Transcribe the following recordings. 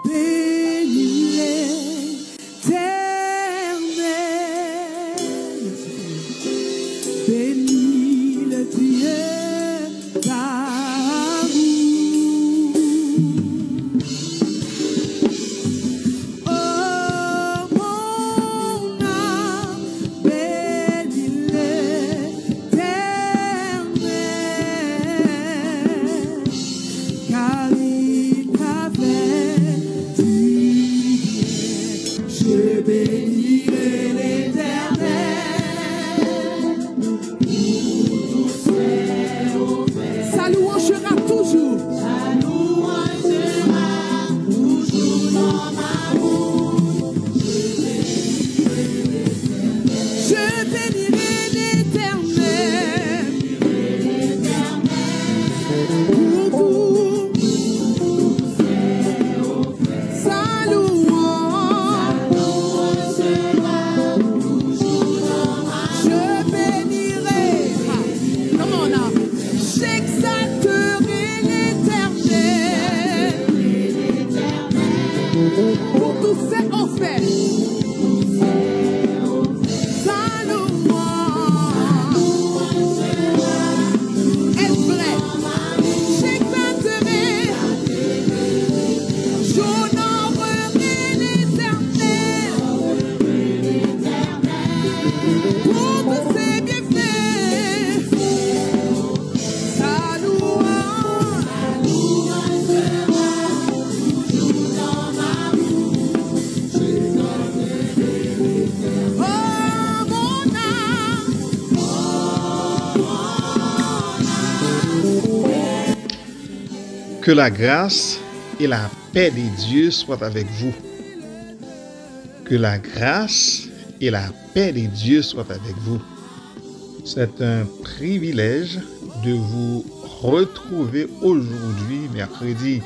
bénis l'Éternel, bénis le Dieu d'amour. Oh mon âme, bénis l'Éternel, car il t'a fait du bien. Je bénirai l'Éternel, sa louange sera toujours. Sa louange sera toujours dans ma bouche. Je bénirai l'Éternel pour tout sa louange sera toujours dans ma bouche. Je bénirai, come on now, j'exalterai l'Éternel pour tous ses offres. Sa louange est vraie. J'exalterai, j'honorerai l'Éternel pour tous ses bienfaits. Sa louange sera toujours dans ma bouche. Oh mon âme, Que la grâce et la paix de Dieu soient avec vous. Que la grâce et la paix de Dieu soient avec vous. C'est un privilège de vous retrouver aujourd'hui, mercredi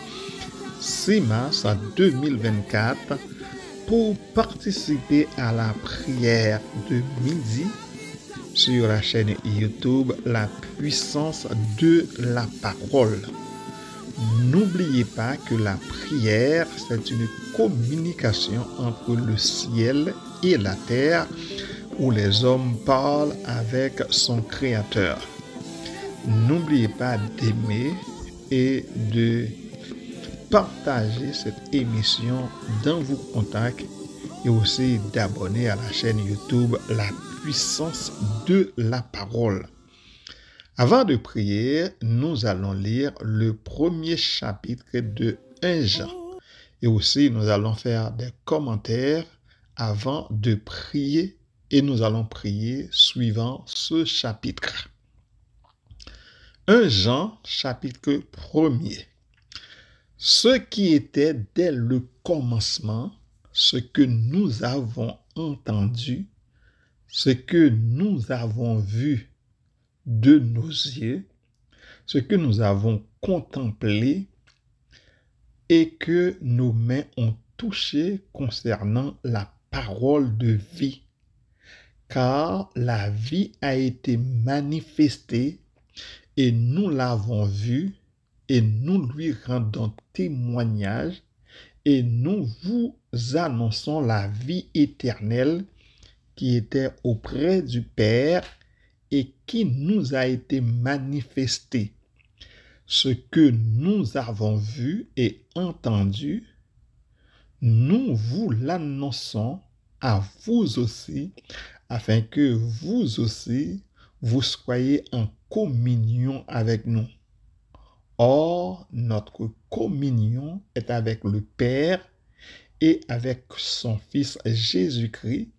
6 mars 2024, pour participer à la prière de midi sur la chaîne YouTube La Puissance de la Parole. N'oubliez pas que la prière, c'est une communication entre le ciel et la terre, où les hommes parlent avec son Créateur. N'oubliez pas d'aimer et de partager cette émission dans vos contacts et aussi d'abonner à la chaîne YouTube La Puissance de la Parole. Avant de prier, nous allons lire le premier chapitre de 1 Jean. Et aussi, nous allons faire des commentaires avant de prier. Et nous allons prier suivant ce chapitre. 1 Jean, chapitre 1er. Ce qui était dès le commencement, ce que nous avons entendu, ce que nous avons vu de nos yeux, ce que nous avons contemplé et que nos mains ont touché concernant la parole de vie. Car la vie a été manifestée et nous l'avons vue et nous lui rendons témoignage et nous vous annonçons la vie éternelle qui était auprès du Père et qui nous a été manifesté. Ce que nous avons vu et entendu, nous vous l'annonçons à vous aussi, afin que vous aussi, vous soyez en communion avec nous. Or, notre communion est avec le Père et avec son Fils Jésus-Christ,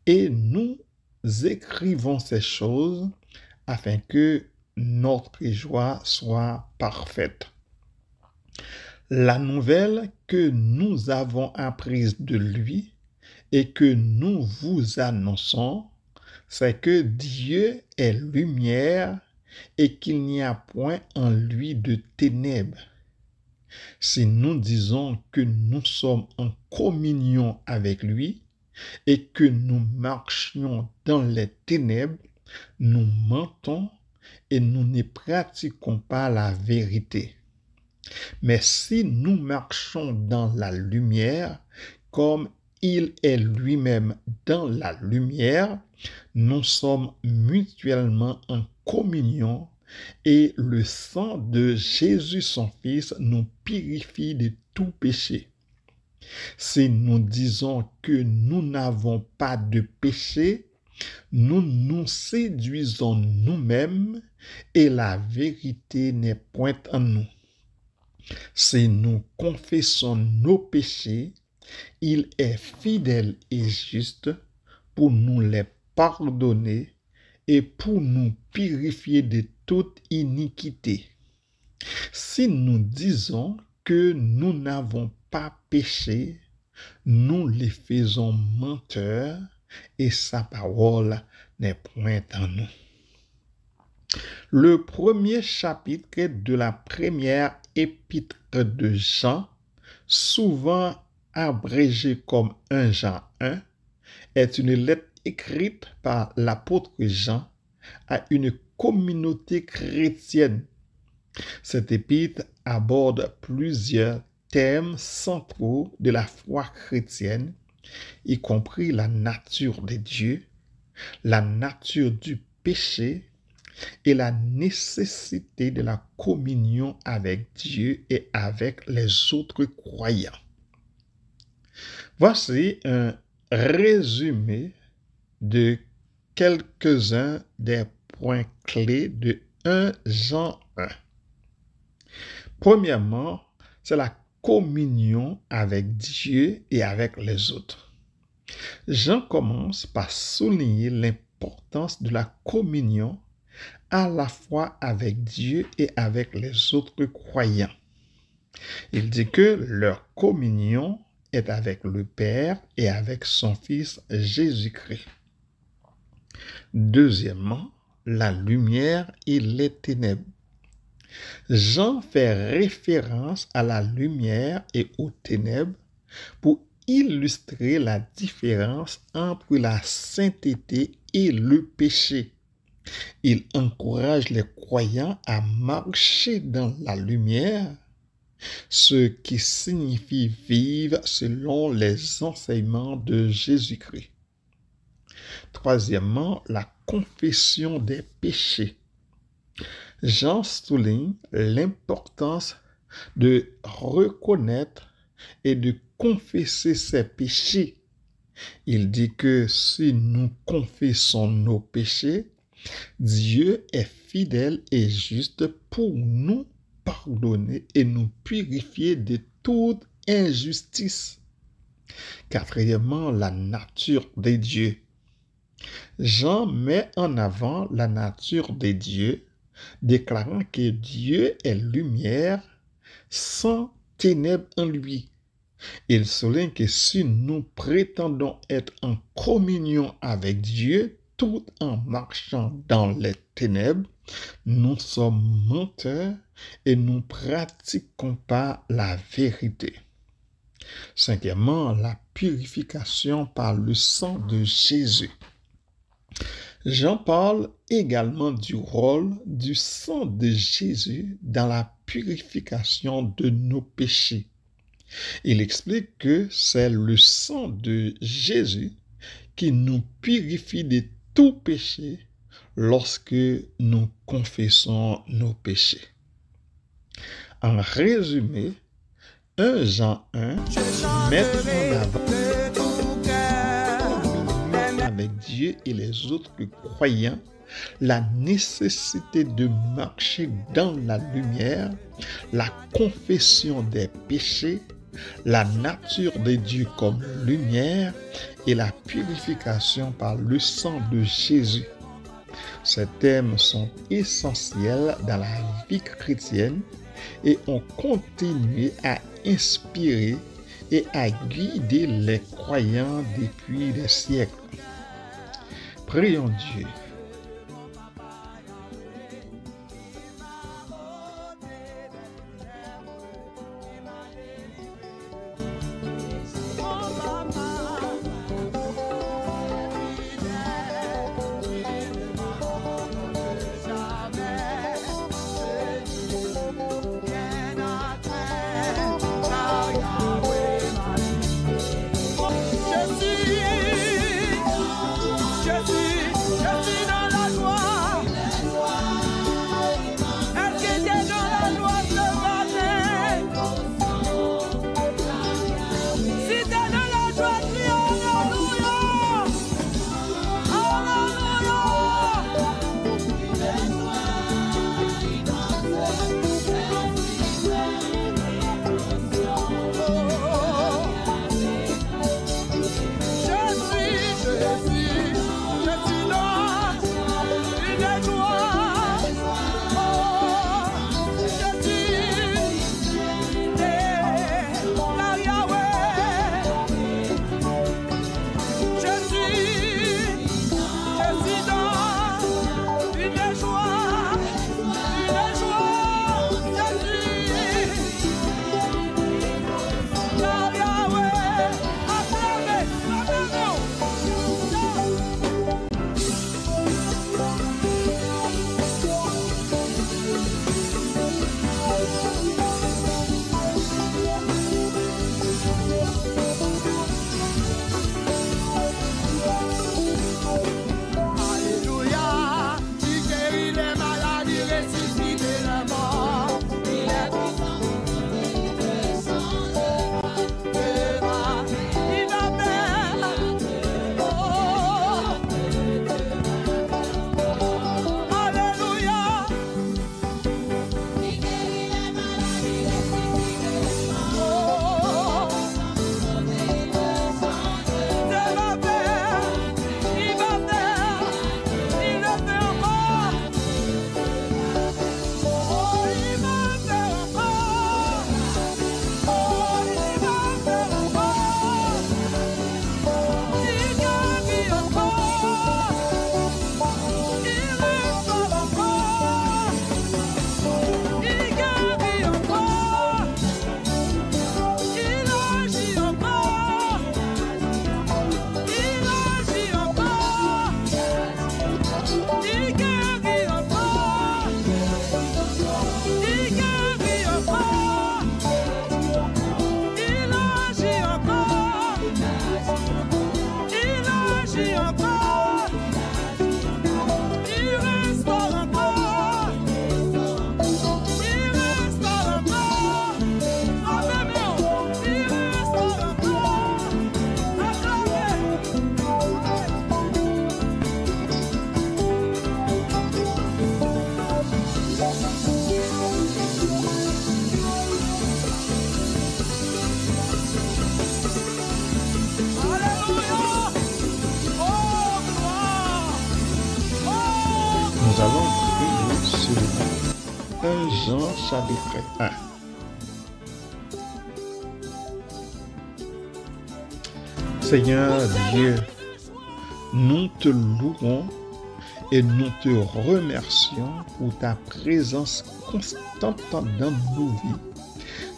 et nous écrivons ces choses afin que notre joie soit parfaite. La nouvelle que nous avons apprise de lui et que nous vous annonçons, c'est que Dieu est lumière et qu'il n'y a point en lui de ténèbres. Si nous disons que nous sommes en communion avec lui et que nous marchions dans les ténèbres, nous mentons et nous ne pratiquons pas la vérité. Mais si nous marchons dans la lumière, comme il est lui-même dans la lumière, nous sommes mutuellement en communion et le sang de Jésus son Fils nous purifie de tout péché. Si nous disons que nous n'avons pas de péché, nous nous séduisons nous-mêmes et la vérité n'est point en nous. Si nous confessons nos péchés, il est fidèle et juste pour nous les pardonner et pour nous purifier de toute iniquité. Si nous disons que nous n'avons pas péché, nous les faisons menteurs et sa parole n'est point en nous. Le premier chapitre de la première épître de Jean, souvent abrégé comme 1 Jean 1, est une lettre écrite par l'apôtre Jean à une communauté chrétienne. Cette épître aborde plusieurs thèmes centraux de la foi chrétienne, y compris la nature de Dieu, la nature du péché et la nécessité de la communion avec Dieu et avec les autres croyants. Voici un résumé de quelques-uns des points clés de 1 Jean 1. Premièrement, c'est la communion avec Dieu et avec les autres. Jean commence par souligner l'importance de la communion à la fois avec Dieu et avec les autres croyants. Il dit que leur communion est avec le Père et avec son Fils Jésus-Christ. Deuxièmement, la lumière et les ténèbres. Jean fait référence à la lumière et aux ténèbres pour illustrer la différence entre la sainteté et le péché. Il encourage les croyants à marcher dans la lumière, ce qui signifie vivre selon les enseignements de Jésus-Christ. Troisièmement, la confession des péchés. Jean souligne l'importance de reconnaître et de confesser ses péchés. Il dit que si nous confessons nos péchés, Dieu est fidèle et juste pour nous pardonner et nous purifier de toute injustice. Quatrièmement, la nature de Dieu. Jean met en avant la nature de Dieu, déclarant que Dieu est lumière sans ténèbres en lui. Il souligne que si nous prétendons être en communion avec Dieu tout en marchant dans les ténèbres, nous sommes menteurs et nous ne pratiquons pas la vérité. Cinquièmement, la purification par le sang de Jésus. Jean parle également du rôle du sang de Jésus dans la purification de nos péchés. Il explique que c'est le sang de Jésus qui nous purifie de tout péché lorsque nous confessons nos péchés. En résumé, 1 Jean 1 met en avant avec Dieu et les autres croyants la nécessité de marcher dans la lumière, la confession des péchés, la nature de Dieu comme lumière et la purification par le sang de Jésus. Ces thèmes sont essentiels dans la vie chrétienne et ont continué à inspirer et à guider les croyants depuis des siècles. Prions Dieu. 1 Jean chapitre 1. Seigneur Dieu, nous te louons et nous te remercions pour ta présence constante dans nos vies.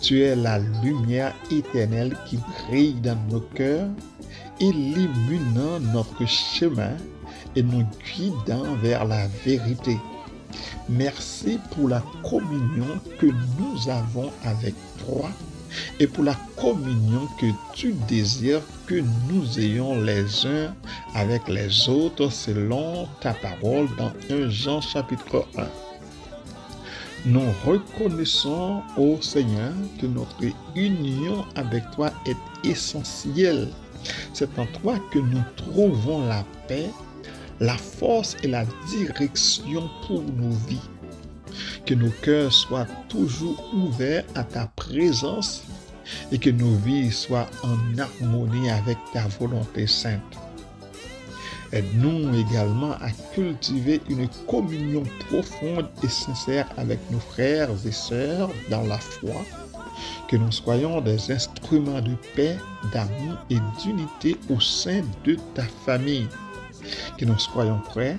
Tu es la lumière éternelle qui brille dans nos cœurs, illuminant notre chemin et nous guidant vers la vérité. Merci pour la communion que nous avons avec toi et pour la communion que tu désires que nous ayons les uns avec les autres selon ta parole dans 1 Jean chapitre 1. Nous reconnaissons, ô Seigneur, que notre union avec toi est essentielle. C'est en toi que nous trouvons la paix, la force et la direction pour nos vies. Que nos cœurs soient toujours ouverts à ta présence et que nos vies soient en harmonie avec ta volonté sainte. Aide-nous également à cultiver une communion profonde et sincère avec nos frères et sœurs dans la foi, que nous soyons des instruments de paix, d'amour et d'unité au sein de ta famille, que nous soyons prêts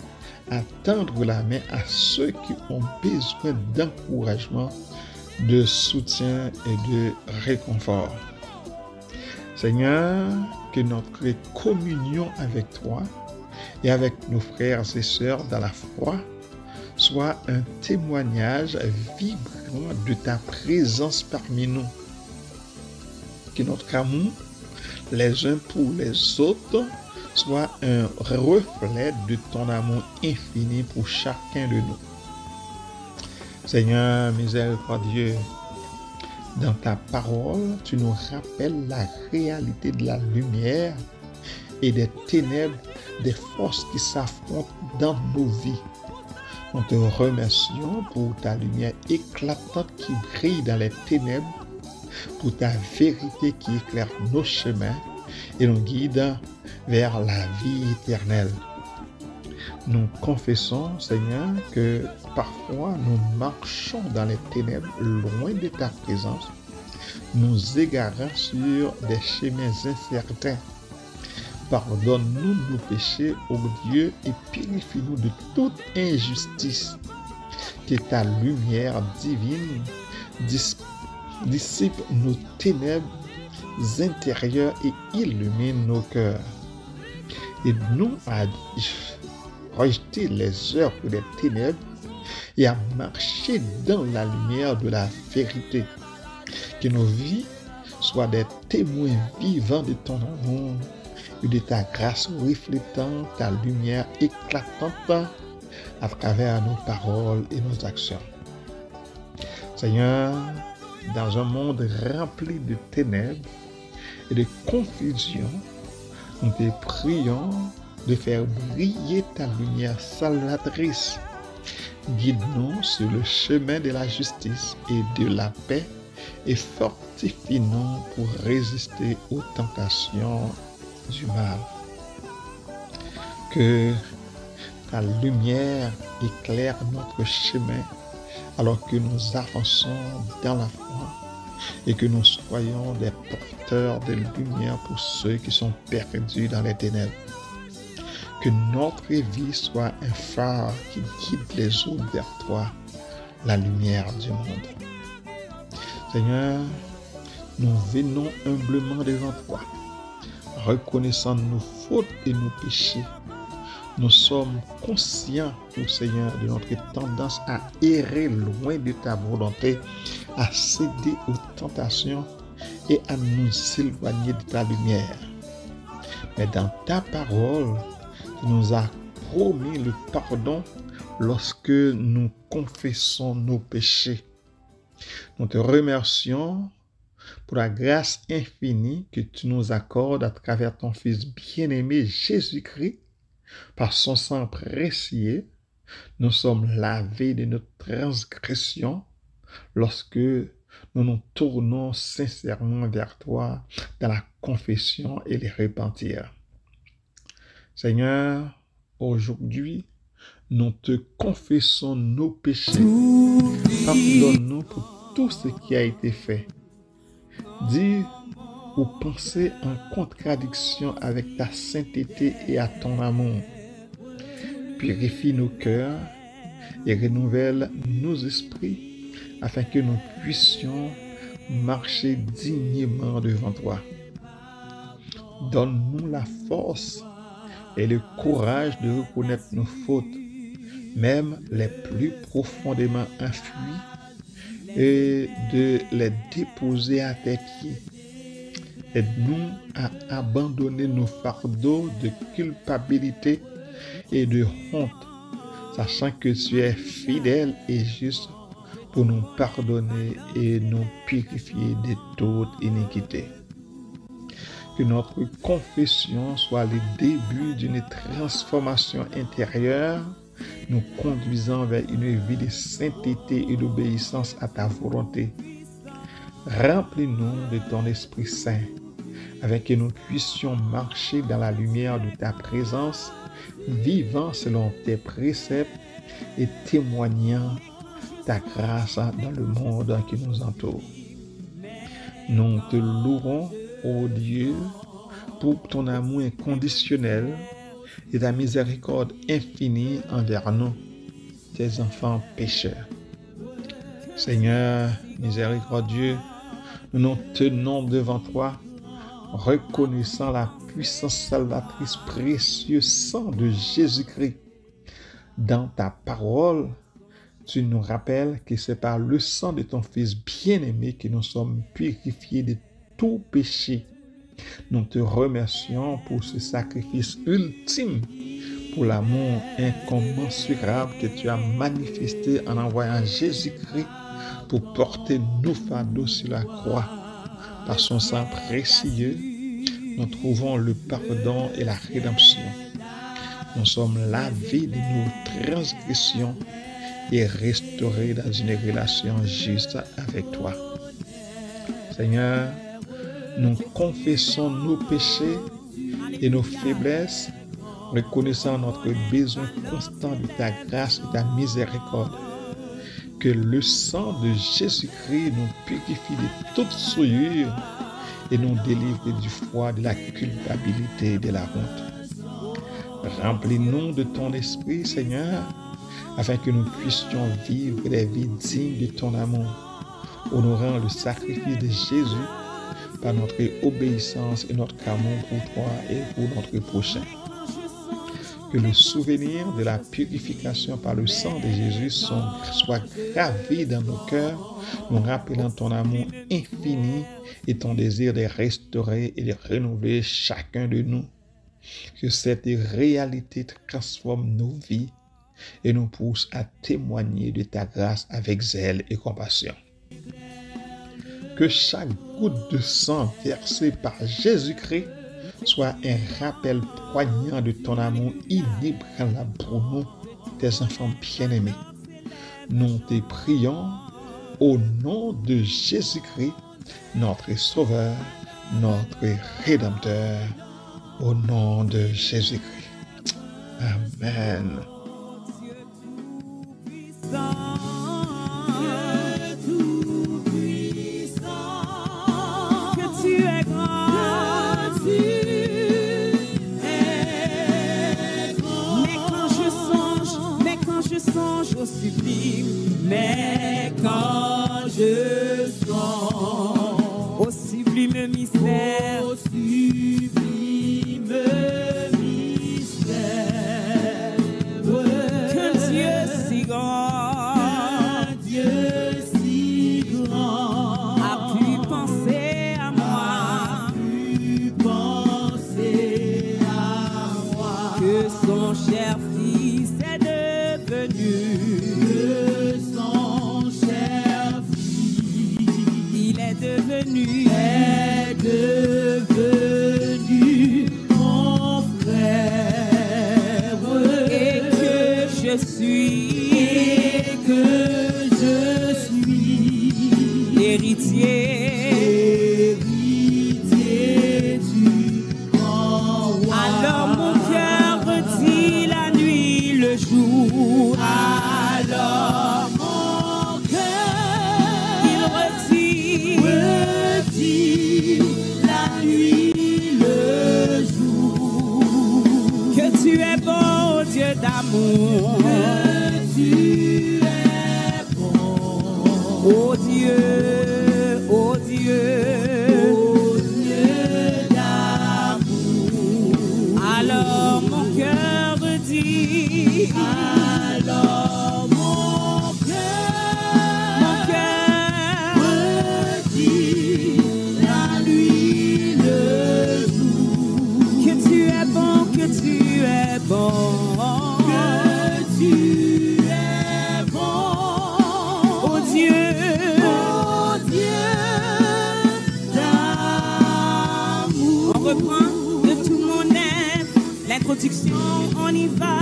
à tendre la main à ceux qui ont besoin d'encouragement, de soutien et de réconfort. Seigneur, que notre communion avec toi et avec nos frères et sœurs dans la foi soit un témoignage vibrant de ta présence parmi nous. Que notre amour, les uns pour les autres, soit un reflet de ton amour infini pour chacun de nous. Seigneur miséricordieux, dans ta parole, tu nous rappelles la réalité de la lumière et des ténèbres, des forces qui s'affrontent dans nos vies. Nous te remercions pour ta lumière éclatante qui brille dans les ténèbres, pour ta vérité qui éclaire nos chemins et nous guide vers la vie éternelle. Nous confessons, Seigneur, que parfois nous marchons dans les ténèbres loin de ta présence, nous égarant sur des chemins incertains. Pardonne-nous nos péchés, ô Dieu, et purifie-nous de toute injustice. Que ta lumière divine dissipe nos ténèbres intérieures et illumine nos cœurs. Aide-nous à rejeter les œuvres des ténèbres et à marcher dans la lumière de la vérité. Que nos vies soient des témoins vivants de ton amour et de ta grâce reflétant ta lumière éclatante à travers nos paroles et nos actions. Seigneur, dans un monde rempli de ténèbres et de confusion, nous te prions de faire briller ta lumière salvatrice. Guide-nous sur le chemin de la justice et de la paix et fortifie-nous pour résister aux tentations du mal. Que ta lumière éclaire notre chemin alors que nous avançons dans la foi et que nous soyons des porteurs de lumière pour ceux qui sont perdus dans les ténèbres. Que notre vie soit un phare qui guide les autres vers toi, la lumière du monde. Seigneur, nous venons humblement devant toi, reconnaissant nos fautes et nos péchés. Nous sommes conscients, ô Seigneur, de notre tendance à errer loin de ta volonté, à céder aux tentations et à nous éloigner de ta lumière. Mais dans ta parole, tu nous as promis le pardon lorsque nous confessons nos péchés. Nous te remercions pour la grâce infinie que tu nous accordes à travers ton Fils bien-aimé Jésus-Christ. Par son sang précieux, nous sommes lavés de notre transgression lorsque nous nous tournons sincèrement vers toi dans la confession et le repentir. Seigneur, aujourd'hui, nous te confessons nos péchés. Pardonne-nous pour tout ce qui a été fait. Dire ou penser en contradiction avec ta sainteté et à ton amour. Purifie nos cœurs et renouvelle nos esprits afin que nous puissions marcher dignement devant toi. Donne-nous la force et le courage de reconnaître nos fautes, même les plus profondément enfuies, et de les déposer à tes pieds. Aide-nous à abandonner nos fardeaux de culpabilité et de honte, sachant que tu es fidèle et juste pour nous pardonner et nous purifier de toute iniquité. Que notre confession soit le début d'une transformation intérieure, nous conduisant vers une vie de sainteté et d'obéissance à ta volonté. Remplis-nous de ton Esprit Saint, afin que nous puissions marcher dans la lumière de ta présence, vivant selon tes préceptes et témoignant ta grâce dans le monde qui nous entoure. Nous te louerons, ô Dieu, pour ton amour inconditionnel et ta miséricorde infinie envers nous, tes enfants pécheurs. Seigneur miséricordieux, nous nous tenons devant toi, reconnaissant la puissance salvatrice précieux sang de Jésus-Christ. Dans ta parole, tu nous rappelles que c'est par le sang de ton Fils bien-aimé que nous sommes purifiés de tout péché. Nous te remercions pour ce sacrifice ultime, pour l'amour incommensurable que tu as manifesté en envoyant Jésus-Christ pour porter nos fardeaux sur la croix. Par son sang précieux, nous trouvons le pardon et la rédemption. Nous sommes lavés de nos transgressions et restaurés dans une relation juste avec toi. Seigneur, nous confessons nos péchés et nos faiblesses, reconnaissant notre besoin constant de ta grâce et de ta miséricorde. Que le sang de Jésus-Christ nous purifie de toute souillure et nous délivre du froid, de la culpabilité et de la honte. Remplis-nous de ton esprit, Seigneur, afin que nous puissions vivre des vies dignes de ton amour, honorant le sacrifice de Jésus par notre obéissance et notre amour pour toi et pour notre prochain. Que le souvenir de la purification par le sang de Jésus soit gravé dans nos cœurs, nous rappelant ton amour infini et ton désir de restaurer et de renouveler chacun de nous. Que cette réalité transforme nos vies et nous pousse à témoigner de ta grâce avec zèle et compassion. Que chaque goutte de sang versée par Jésus-Christ soit un rappel poignant de ton amour inébranlable pour nous, tes enfants bien-aimés. Nous te prions au nom de Jésus-Christ, notre Sauveur, notre Rédempteur, au nom de Jésus-Christ. Amen. Au sublime, mais quand je songe au sublime mystère, que Dieu si grand, a pu penser à moi, que son cher Fils est devenu. Est devenu mon frère et que je suis héritier du grand roi. Alors mon cœur redit la nuit le jour. d'amour. Tu es bon. Oh Dieu, oh Dieu, oh Dieu d'amour. Alors mon cœur dit, alors mon cœur dit, la nuit, le jour, que tu es bon, que tu es bon, que tu es bon, oh Dieu d'amour. On reprend de tout mon être, l'introduction, on y va.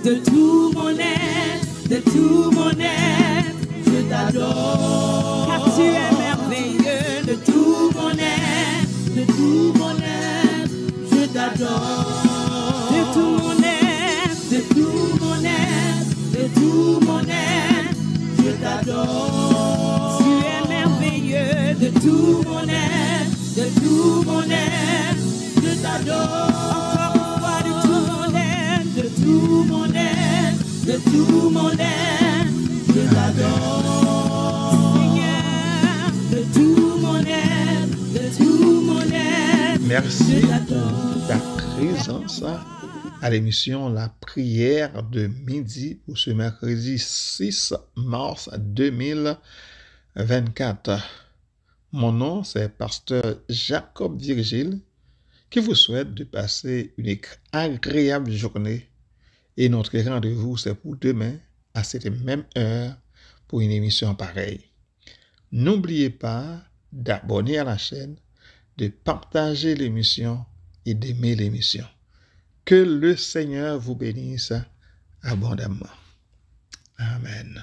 De tout mon être, de tout mon être, je t'adore. Car tu es merveilleux. De tout mon être, de tout mon être, je t'adore. De tout mon être, de tout mon être, de tout mon être, je t'adore. Tu es merveilleux. De tout mon être, de tout mon être, je t'adore. Encore une fois, de tout mon être, de tout mon être, je t'adore. Seigneur, de tout mon être, de tout mon être, Merci je pour t'adore. ta présence à l'émission La prière de midi pour ce mercredi 6 mars 2024. Mon nom, c'est Pasteur Jacob Virgile, qui vous souhaite de passer une agréable journée. Et notre rendez-vous, c'est pour demain, à cette même heure, pour une émission pareille. N'oubliez pas d'abonner à la chaîne, de partager l'émission et d'aimer l'émission. Que le Seigneur vous bénisse abondamment. Amen.